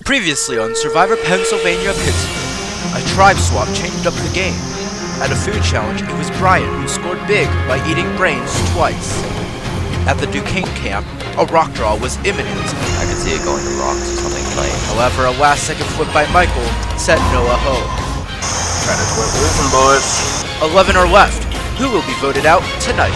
Previously on Survivor Pennsylvania Pittsburgh, a tribe swap changed up the game. At a food challenge, it was Brian who scored big by eating brains twice. At the Duquesne camp, a rock draw was imminent. I could see it going to rocks or something funny. However, a last-second flip by Michael sent Noah home. Trying to quit losing, boys. 11 are left. Who will be voted out tonight?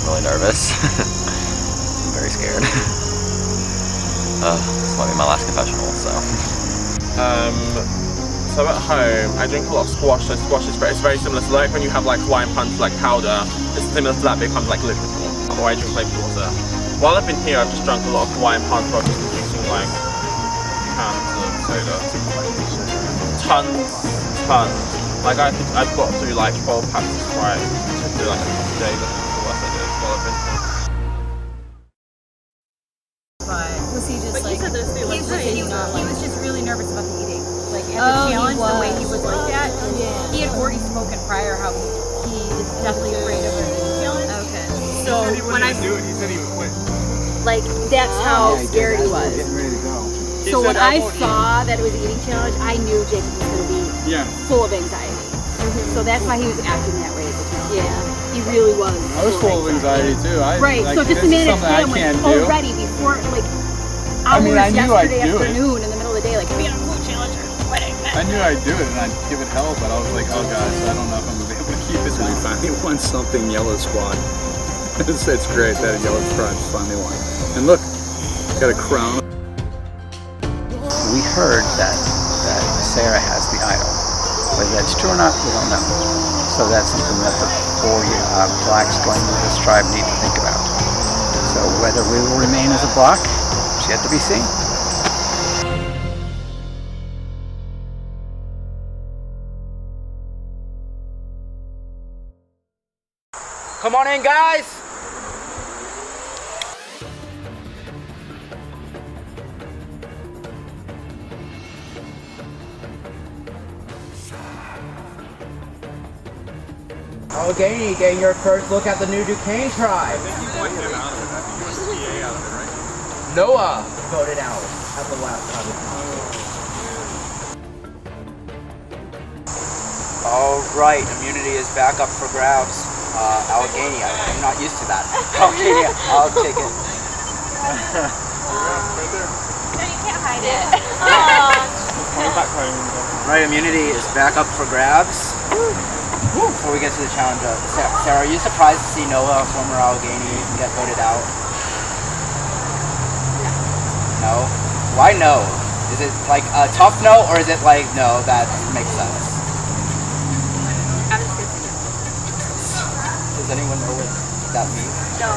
Really nervous. I'm very scared. This might be my last confessional, so. So at home, I drink a lot of squash. So squash is very similar to like when you have like Hawaiian punch, like powder. It's similar to that, but it comes like liquid form. Or I drink flavored water. While I've been here, I've just drunk a lot of Hawaiian punch. Where I've just been drinking like cans of soda. Tons. Like I've got through like 12 packs of Sprite to do like a day. That's the worst I did while I've been here. Was he just But like, you said those three, like, he was just really nervous about the eating. Like at Oh, the challenge, the way he was was. like that, Yeah. he had already spoken prior how he is definitely afraid of the eating challenge. Okay. So when I do it, he said he would quit. Like, that's how scared he was. So when I saw that it was the eating challenge, I knew Jacob was going to be full of anxiety. So that's why he was acting that way at the challenge. Yeah, he really was. I was full of anxiety too. Right, like, so just this a is minute something I him can't like do. already before, like, I hours mean, I knew I'd yesterday do it. afternoon in the middle of the day, like, we had a food challenge or quitting. I knew I'd do it and I'd give it hell, but I was like, oh guys, I don't know if I'm gonna be able to keep it We down. finally won something, Yellow Squad. It's great that Yellow Squad finally won. And look, got a crown. We heard that Sarah has the idol. Whether that's true or not, we don't know. So that's something that the four blacks going into this tribe need to think about. So whether we will remain as a block is yet to be seen. Come on in, guys! Allegheny getting your first look at the new Duquesne tribe. Noah voted out at the last time. Alright, immunity is back up for grabs. Allegheny, I'm not used to that. Allegheny, I'll take it. no, you can't hide it. Right, immunity is back up for grabs. Before we get to the challenge, Sarah, are you surprised to see Noah, former Allegheny, get voted out? No. Why no? Is it like a tough no, or is it like no, that makes sense? Does anyone know what that means? No.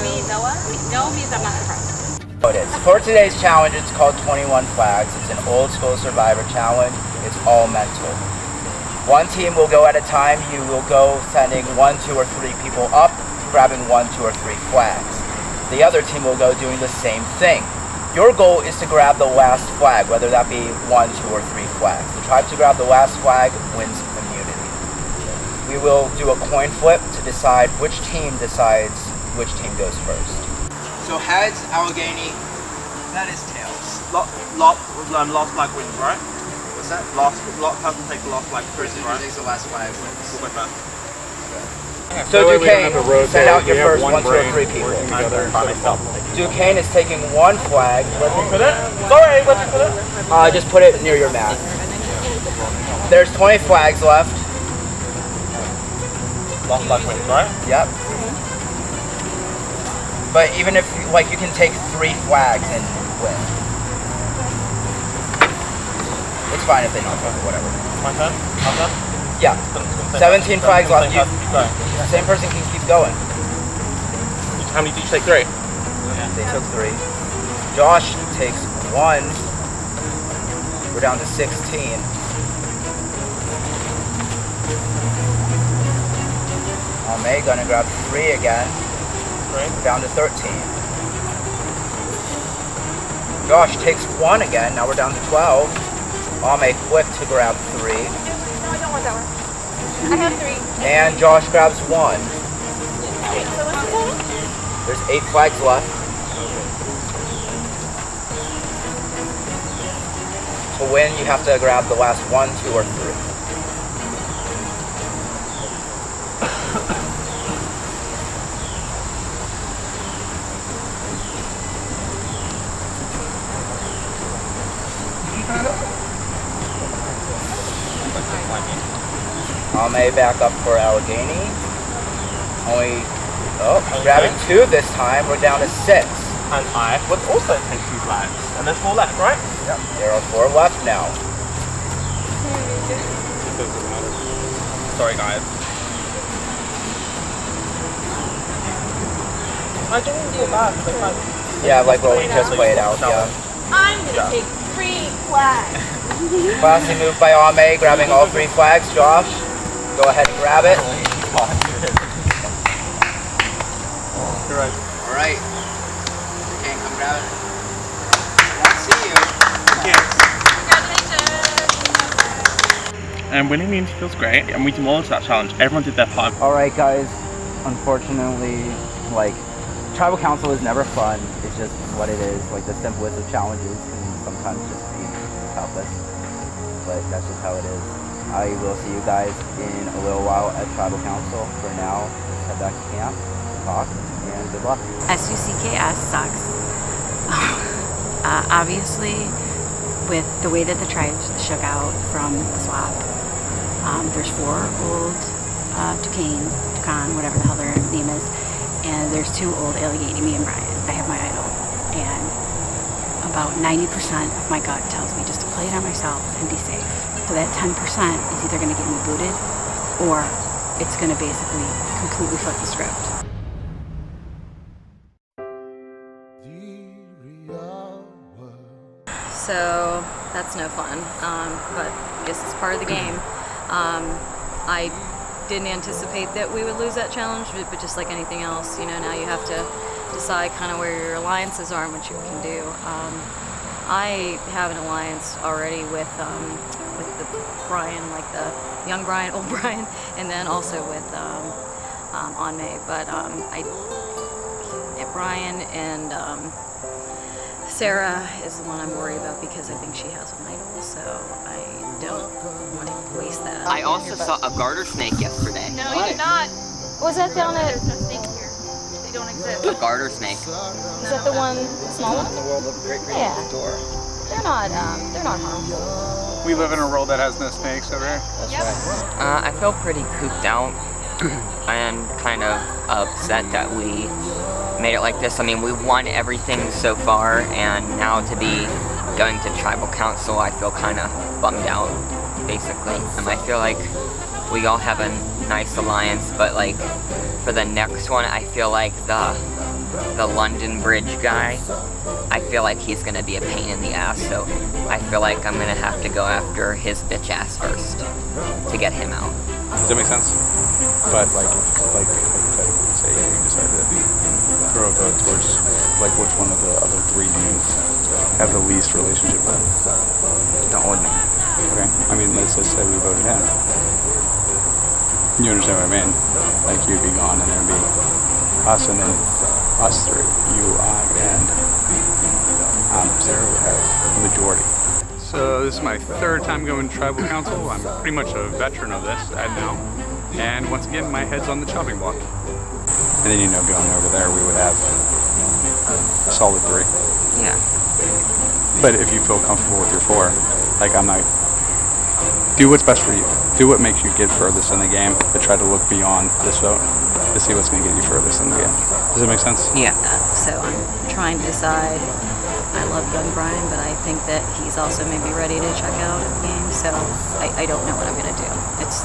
Me, Noah? No means I'm not surprised. For today's challenge, it's called 21 Flags. It's an old school survivor challenge. It's all mental. One team will go at a time. You will go sending 1, 2, or 3 people up, grabbing 1, 2, or 3 flags. The other team will go doing the same thing. Your goal is to grab the last flag, whether that be 1, 2, or 3 flags. The tribe to grab the last flag wins immunity. We will do a coin flip to decide which team decides which team goes first. So heads, Allegheny. That is tails. Last flag wins, right? What's that? Last person takes the last flag first, Person who right? takes the last flag wins. We'll go first. So That way we don't have to Duquesne, rotate. send out your We have first one 1, 2, or brain 3 people. working together instead of multiple. Duquesne is taking 1 flag. Put it? Sorry, where'd you put it? Just put it near your mat. There's 20 flags left. Last flag wins, right? Yep. But even if you can take 3 flags and win. It's fine if they knock over, whatever. My turn? My turn? Yeah. 17 flags left. Same person can keep going. How many did you take? 3? They took 3. Josh takes 1. We're down to 16. May gonna grab 3 again. We're down to 13. Josh takes 1 again. Now we're down to 12. May quick to grab 3. No, I don't want that one. I have 3. And Josh grabs 1. Wait, so what's the total? There's 8 flags left. To win, you have to grab the last 1, 2, or 3. May back up for Allegheny. Grabbing 2 this time. We're down to 6. And I would also take 2 flags. And there's 4 left, right? Yep. There are 4 left now. Sorry, guys. I didn't do that. Yeah, like what we just played out. Yeah. I'm gonna take 3 flags. Classy move by May, grabbing all 3 flags. Josh, go ahead and grab it. All right. Okay, come grab it. Let's see you. And winning means feels great, and we demolished that challenge. Everyone did their part. All right, guys. Unfortunately, tribal council is never fun. It's just what it is. The simplest of challenges can sometimes just be toughest. But that's just how it is. I will see you guys in a little while at tribal council. For now, let's head back to camp, talk, and good luck. SUCKS sucks. Obviously, with the way that the tribes shook out from the swap, there's 4 old Duquesne, whatever the hell their name is, and there's 2 old Allegheny, me and Brian. I have my idol, and about 90% of my gut tells me just to play it on myself and be safe. So that 10% is either going to get me booted, or it's going to basically completely flip the script. So that's no fun, but I guess it's part of the game. I didn't anticipate that we would lose that challenge, but just like anything else, now you have to decide kind of where your alliances are and what you can do. I have an alliance already with the Brian, the young Brian, old Brian, and then also with on May. But Brian and Sarah is the one I'm worried about because I think she has an idol, so I don't want to waste that. I also saw a garter snake yesterday. No, you did not. Was that down at? There's no snake here. They don't exist. A garter snake. Is that the one, the small one? The world of great green Yeah. door. They're not harmful. We live in a world that has no snakes over here. Yep. I feel pretty cooped out and kind of upset that we made it like this. I mean, we've won everything so far, and now to be going to tribal council, I feel kind of bummed out, basically. And I feel like we all have a nice alliance, but for the next one, I feel like the London Bridge guy, I I feel like he's gonna be a pain in the ass, so I feel like I'm gonna have to go after his bitch ass first to get him out. Does that make sense? But like hypothetically, say you decide to throw a vote towards like which one of the other three do you have the least relationship with? Don't hold me. Okay. I mean, let's just say we voted him. You understand what I mean? Like you'd be gone and there'd be us and then us three. You, I, and Sarah would have the majority. So this is my third time going to tribal council. I'm pretty much a veteran of this now. And once again, my head's on the chopping block. And then, you know, going over there, we would have a solid 3. Yeah. But if you feel comfortable with your 4, like I'm not, do what's best for you. Do what makes you get furthest in the game, but try to look beyond this vote to see what's going to get you furthest in the game. Does that make sense? Yeah. So I'm trying to decide. I love young Brian, but I think that he's also maybe ready to check out of the game. So I don't know what I'm going to do. It's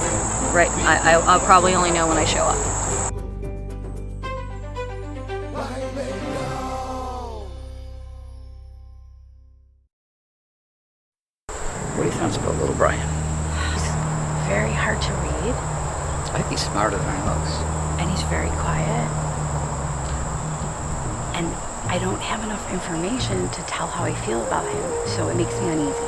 right. I'll probably only know when I show up. What do you think about little Brian? He's very hard to read, I think he's smarter than he looks. and he's very quiet. And I don't have enough information to tell how I feel about him, so it makes me uneasy.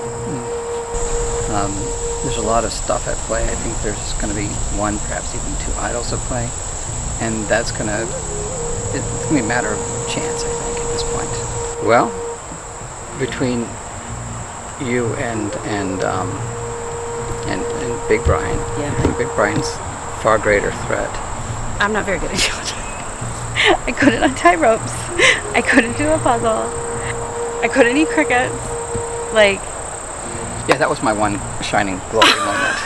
There's a lot of stuff at play. I think there's going to be 1, perhaps even 2 idols at play, and that's going to, it's going to be a matter of chance, I think, at this point. Well, between you and Big Brian, Yeah. I think Big Brian's far greater threat. I'm not very good at geometry. I couldn't untie ropes. I couldn't do a puzzle. I couldn't eat crickets. Like, Yeah, that was my one shining glory moment.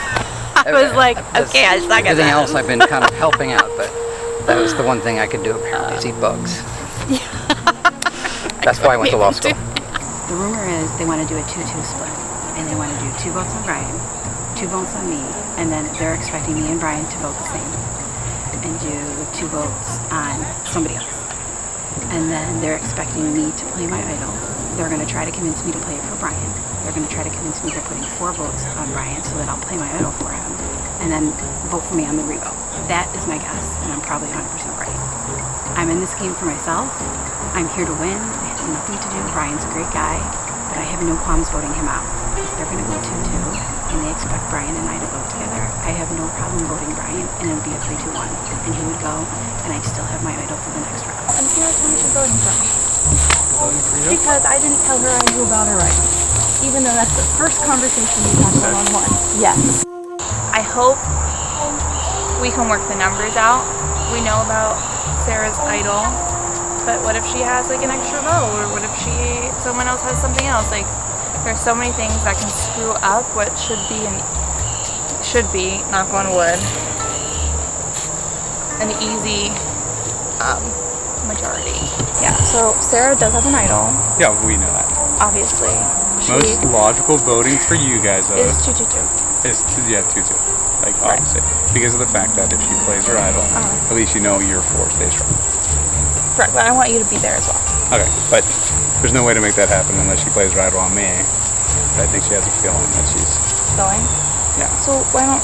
I was like, okay, I suck at Everything that. else I've been kind of helping out, but that was the one thing I could do apparently, is eat bugs. That's why I went to law school. The rumor is they want to do a 2-2 split, and they want to do 2 votes on Brian, 2 votes on me, and then they're expecting me and Brian to vote the same, and do 2 votes on somebody else. And then they're expecting me to play my idol. They're going to try to convince me to play it for Brian. They're going to try to convince me they're putting 4 votes on Brian so that I'll play my idol for him, and then vote for me on the revote. That is my guess, and I'm probably 100% right. I'm in this game for myself. I'm here to win. I have nothing to do. Brian's a great guy, but I have no qualms voting him out. If they're going to go 2-2 and they expect Brian and I to vote together, I have no problem voting Brian, and it would be a 3-2-1. And he would go, and I'd still have my idol for the next round. I'm curious who she's voting for. Because I didn't tell her I knew about her rights. Even though that's the first conversation we had one-on-one. Yes. I hope we can work the numbers out. We know about Sarah's idol, but what if she has like an extra vote, or what if someone else has something else? Like, there's so many things that can screw up what should be, knock on wood, an easy majority. Yeah, so Sarah does have an idol, Yeah, we know that. obviously. Most logical voting for you guys, though, Is 2-2-2. is 2-2. Like, obviously. Because of the fact that if she plays her idol, at least you know your 4 stays strong. Correct, but I want you to be there as well. Okay, but there's no way to make that happen unless she plays her idol on me. I think she has a feeling that she's... Going? Yeah. So why don't...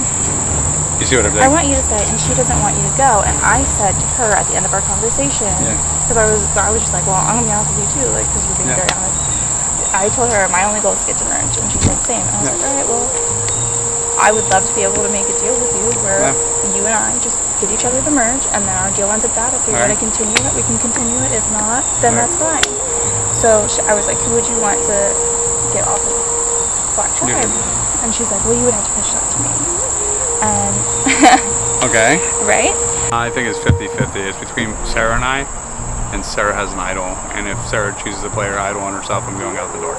You see what I'm saying? I want you to stay, and she doesn't want you to go. And I said to her at the end of our conversation, because I was just like, well, I'm gonna be honest with you too, like, because you're being very honest. I told her my only goal is to get to merge, and she said the same. And I was like, all right, well, I would love to be able to make a deal with you where you and I just get each other the merge, and then our deal ends at that. If we want to continue it, we can continue it. If not, then that's fine. So I was like, who would you want to get off of Black Tribe? And she's like, well, you would have to pitch that to me. And Okay. right? I think it's 50-50. It's between Sarah and I, and Sarah has an idol. And if Sarah chooses to play her idol on herself, I'm going out the door.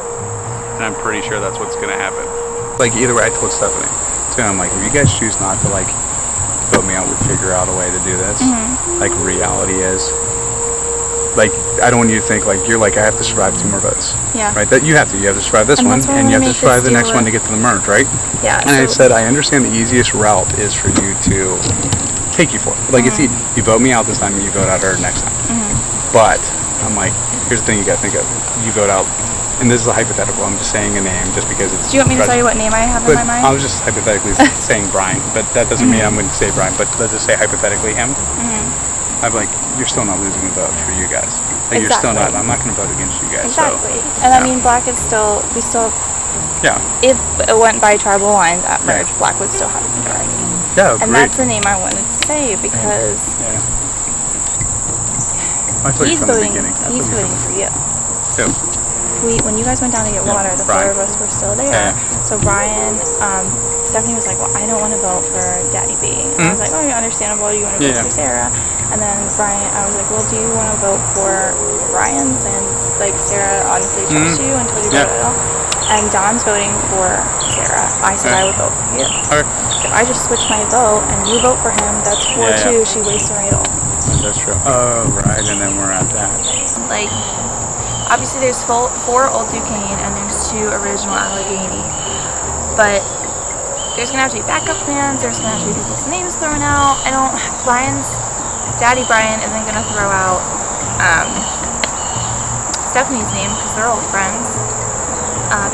And I'm pretty sure that's what's going to happen. Like, either way, I told Stephanie, too, I'm like, if you guys choose not to, like, vote me out, we'll figure out a way to do this. Like, reality is, like, I don't want you to think, like, you're like, I have to survive 2 more votes. Yeah. Right? That you have to survive this one, and you have to survive the next one to get to the merge, right? Yeah. And I said, I understand the easiest route is for you to take you for it. Like, it's you vote me out this time, and you vote out her next time. But I'm like, here's the thing you gotta think of. You vote out, and this is a hypothetical. I'm just saying a name just because it's. Do you want me to tell you what name I have in my mind? I was just hypothetically saying Brian, but that doesn't mean I'm going to say Brian. But let's just say hypothetically him. I'm like, you're still not losing a vote for you guys. Like, you're still not. I'm not going to vote against you guys. Exactly. So, and I mean, Black is still. We still. Yeah. If it went by tribal lines at merge, Black would still have majority. Yeah, and that's the name I wanted to say because. Yeah. He's voting. He's voting for you. Who? When you guys went down to get water, the four of us were still there. Yeah. So Brian, Stephanie was like, well, I don't want to vote for Daddy B. And I was like, oh, you're understandable. You want to vote for Sarah. And then I was like, well, do you want to vote for Brian since like Sarah honestly trusts you and told you about it all? And Don's voting for Sarah. I said I would vote for you. Okay. If I just switch my vote and you vote for him, that's 4-2. She wastes her idol. That's true. Oh, right. And then we're at that. Like, obviously there's 4 old Duquesne and there's 2 original Allegheny. But there's gonna have to be backup plans. There's gonna have to be people's names thrown out. Daddy Brian isn't gonna throw out Stephanie's name because they're old friends.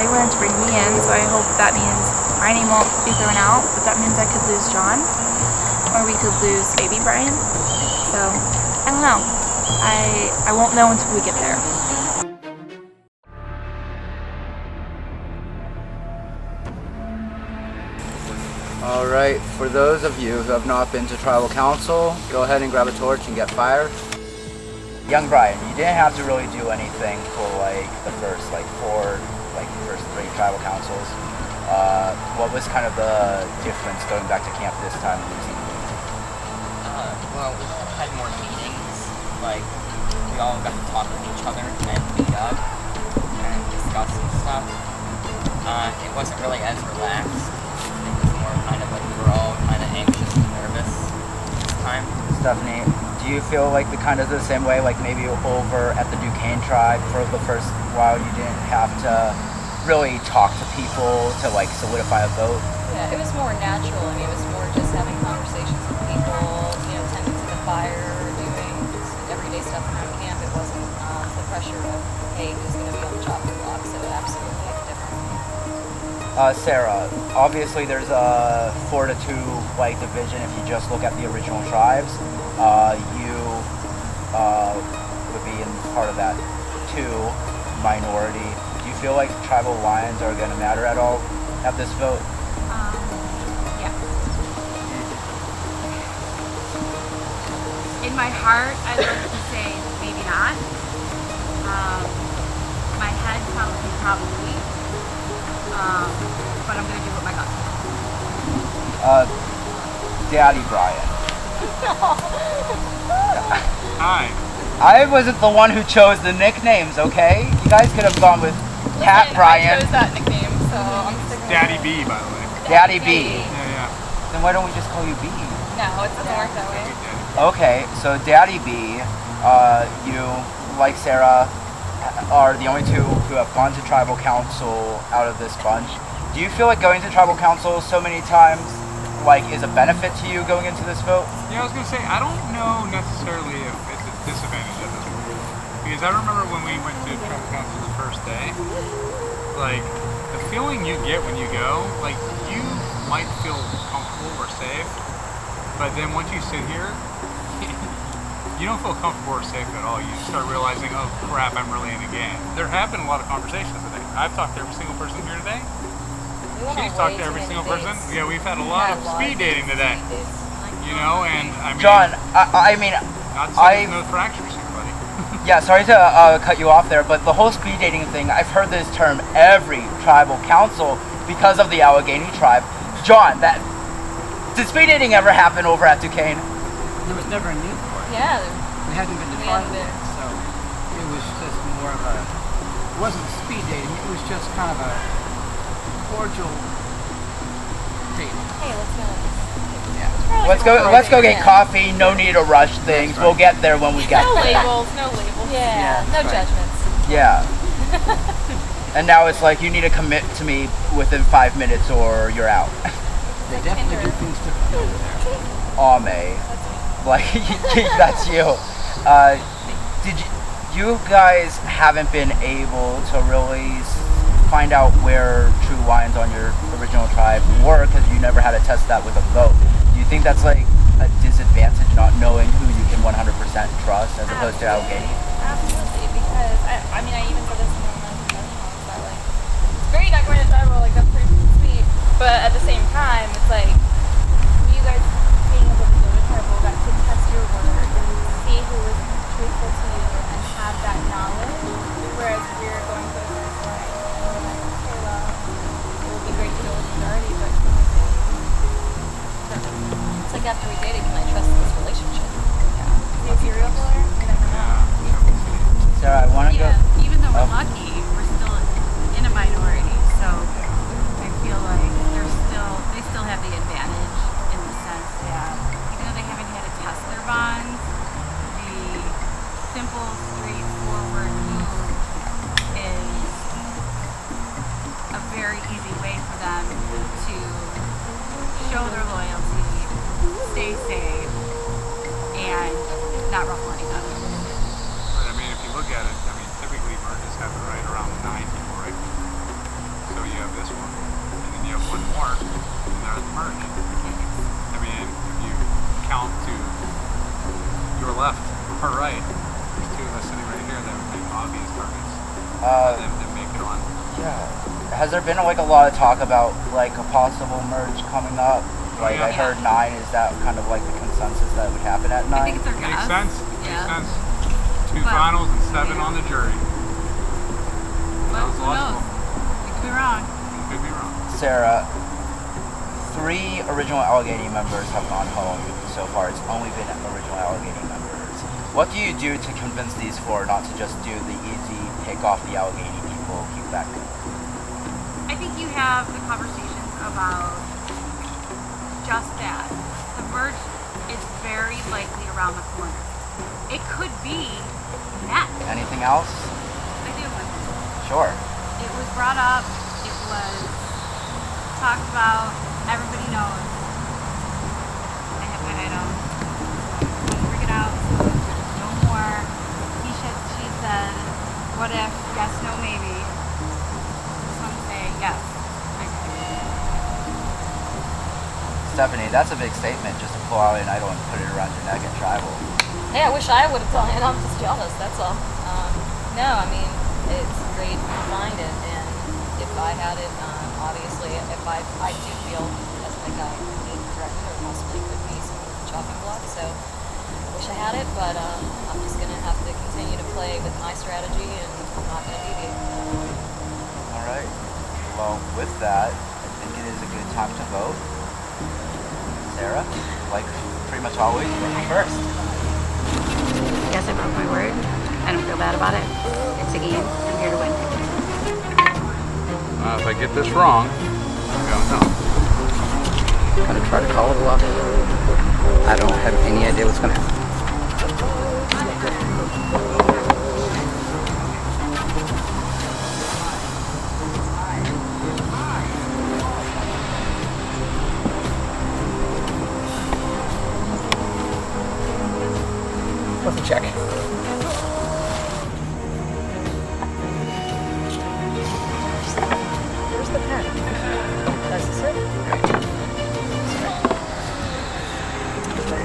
They wanted to bring me in, so I hope that means my name won't be thrown out. But that means I could lose John, or we could lose baby Brian. So I don't know. I won't know until we get there. Alright, for those of you who have not been to tribal council, go ahead and grab a torch and get fire. Young Brian, you didn't have to really do anything for the first 3 tribal councils. What was kind of the difference going back to camp this time losing? Well, we had more meetings. We all got to talk with each other and meet up and discuss some stuff. It wasn't really as relaxed. It was more kind of we were all kind of anxious and nervous this time. Stephanie, do you feel the same way, maybe over at the Duquesne tribe for the first while you didn't have to really talk to people to solidify a vote? Yeah, it was more natural. I mean, it was more just having conversations with people, tending to the fire, doing everyday stuff around camp. It wasn't the pressure of, hey, who's going to be on the chopping block, so it absolutely different. Sarah, obviously there's a 4-2 division if you just look at the original tribes. You would be in part of that 2 minority. Do you feel like tribal lines are going to matter at all at this vote? Yeah. In my heart, I'd like to say maybe not. My head tells me probably. But I'm going to do what my gut tells me. Daddy Brian. Hi. I wasn't the one who chose the nicknames, okay? You guys could have gone with Cat Brian. I chose that nickname, so I'm sticking with Daddy B, by the way. Daddy B. Yeah. Then why don't we just call you B? No, it doesn't work that way. Okay, so Daddy B, you, like Sarah, are the only 2 who have gone to tribal council out of this bunch. Do you feel like going to tribal council so many times is a benefit to you going into this vote? Yeah, I was gonna say I don't know necessarily if it's a disadvantage of it, because I remember when we went to tribal council the first day, the feeling you get when you go, you might feel comfortable or safe, but then once you sit here, you don't feel comfortable or safe at all. You start realizing, oh crap, I'm really in the game. There have been a lot of conversations today. I've talked to every single person here today. She's talked to every single person. Yeah, we've had a lot of speed dating today. And I mean... John, not saying no fractures here, buddy. Yeah, sorry to cut you off there, but the whole speed dating thing, I've heard this term every tribal council because of the Allegheny tribe. John, did speed dating ever happen over at Duquesne? There was never a need for it. Yeah. We hadn't been defined yet, so it was just more of it wasn't speed dating, it was just kind of a cordial dating. Hey, let's go. Let's go get coffee. No need to rush things. We'll get there when we get there. No labels. Yeah, no judgments. Yeah. And now it's you need to commit to me within 5 minutes or you're out. They definitely do things differently over there. Aw, May. That's you. you guys haven't been able to really find out where true lions on your original tribe were because you never had to test that with a vote. Do you think that's like a disadvantage, not knowing who you can 100% trust as opposed to Allegheny? Absolutely, because I mean, I even said this in one of my confessionals that like it's very documented tribal, like that's pretty sweet. But at the same time, it's like you guys being able to go to tribal got to test your word and see who was truthful to you and have that knowledge. Whereas we're going to the first line and we're like, okay, well, it would be great to go with majority, but can we date? It's like after we dated, can I trust this relationship? Yeah. Is he a serial killer? You never know. Sarah, I want to go. Even though we're lucky, we're still in a minority, so I feel like they still have the advantage in the sense that even though they haven't had to test their bonds, the simple, straightforward move is a very easy way for them to show their loyalty, stay safe, and not ruffle any feathers. Right, I mean, if you look at it, I mean, typically merges have it right around 9 people, right? So you have this one, and then you have one more, and there's the merge. I mean, if you count to your left or right, there's two of us sitting right here that would make obvious targets. Them make it on. Yeah. Has there been like a lot of talk about like a possible merge coming up? Like I heard 9. Is that kind of like the consensus that would happen at 9? I think it's our Makes guess. sense. Yeah. Makes sense. 2 finals and 7 on the jury. But who knows? We could be wrong. You could be wrong. Sarah, 3 original Allegheny members have gone home so far. It's only been original Allegheny members. What do you do to convince these 4 not to just do the easy pick off the Allegheny people, keep that good? I think you have the conversations about just that. The merge is very likely around the corner. It could be next. Anything else? I do. Sure. It was brought up. It was talked about. Everybody knows. I have my item. Don't freak it out. No more. He said, she said. What if? Yes, no, maybe. Some say yes. Stephanie, that's a big statement just to pull out an idol and put it around your neck at tribal. Hey, I wish I would have done it. I'm just jealous, that's all. No, I mean, it's great to find it, and if I had it, obviously, if I do feel as like I need direction, or possibly could be some chopping block, so I wish I had it, but I'm just going to have to continue to play with my strategy, and I'm not going to deviate. All right. Well, with that, I think it is a good time to vote. Sarah, like pretty much always, vote first. Yes, I broke my word. I don't feel bad about it. It's a game. I'm here to win. If I get this wrong, I'm going home. I'm gonna try to call it a bluff. I don't have any idea what's gonna happen. Let's check. Where's the pen? That's the it?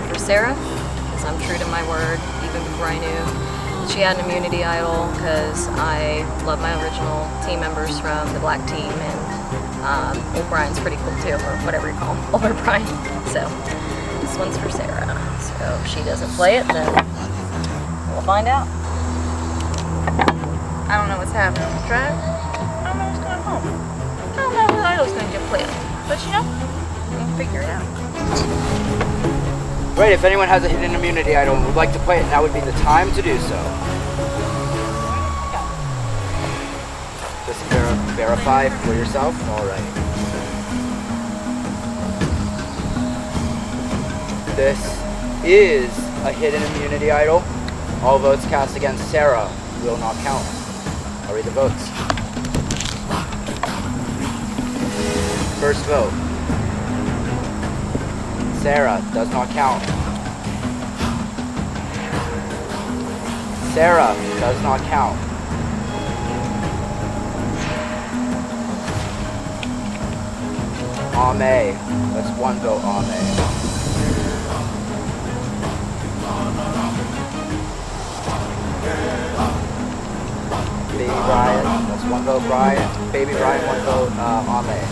For Sarah, because I'm true to my word, even before I knew that she had an immunity idol, because I love my original team members from the black team, and old Brian's pretty cool too, or whatever you call him, older Brian. So this one's for Sarah. So if she doesn't play it, then we'll find out. I don't know what's happening with the tribe. I don't know what's going home. I don't know if the idol's going to get played. But you know, we'll figure it out. Right, if anyone has a hidden immunity idol and would like to play it, now would be the time to do so. Just verify for yourself. All right. This is a hidden immunity idol. All votes cast against Sarah will not count. I'll read the votes. First vote. Sarah does not count. Sarah does not count. Ame. That's 1 vote, Ame. Baby Brian. That's 1 vote, Brian. Baby Brian, 1 vote, Ame.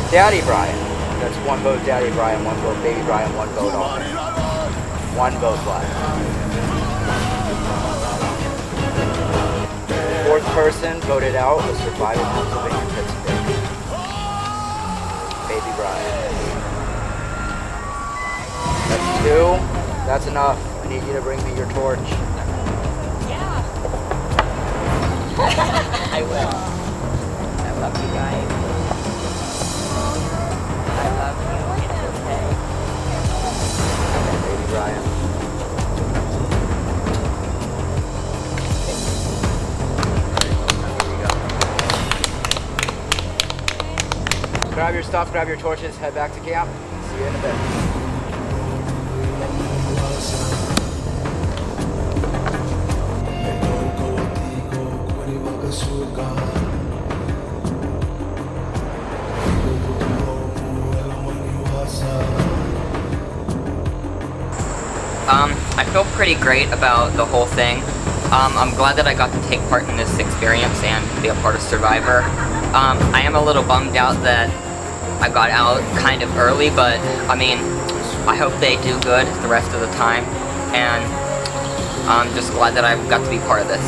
Daddy Brian. That's 1 vote, Daddy Brian, 1 vote, Baby Brian, 1 vote, Ame. 1 vote left. 4th person voted out was Survivor Pennsylvania Pittsburgh. Baby Brian. That's 2. That's enough. I need you to bring me your torch. Yeah. I will. I love you guys. I love you. It's okay. Baby Brian. Grab your stuff, grab your torches, head back to camp. See you in a bit. I feel pretty great about the whole thing. I'm glad that I got to take part in this experience and be a part of Survivor. I am a little bummed out that I got out kind of early, but I mean, I hope they do good the rest of the time, and I'm just glad that I got to be part of this.